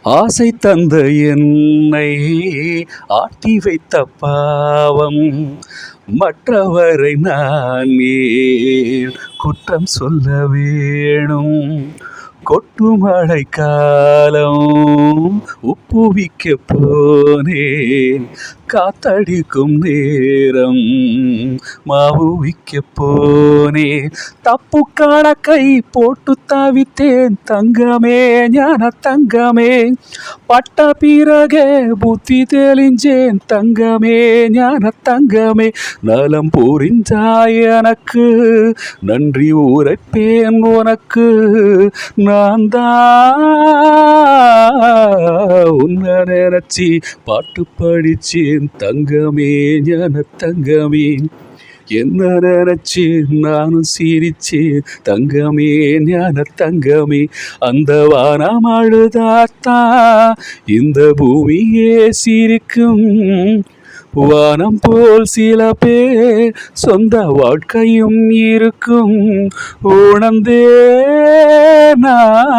ஆசை தந்த என்னை ஆட்டி வைத்த பாவம் மற்றவரை நான் ஏன் குற்றம் சொல்ல வேணும். கொட்டுமழை காலம் உப்புவிக்க போனேன், காத்தடிக்கும் நேரம் மாவு விற்க போனேன். தப்பு கணக்கை போட்டு தவித்தேன் தங்கமே, ஞான தங்கமே. பட்ட பிறகே புத்தி தெளிஞ்சேன் தங்கமே, ஞான தங்கமே. நலம் புரிந்தாய் எனக்கு, நன்றி உரைப்பேன் உனக்கு. நான் தான் உன்னை நினைச்சி பாட்டு படிச்சேன் தங்கமே, ஞான தங்கமே. என்ன நினைச்சு நானும் சிரிச்சேன் தங்கமே, ஞான தங்கமே. அந்த வானம் அழுதாத்தா இந்த பூமியே சிரிக்கும். வானம் போல் சில பேர் சொந்த வாழ்க்கையும் இருக்கும். உணர்ந்தே நான்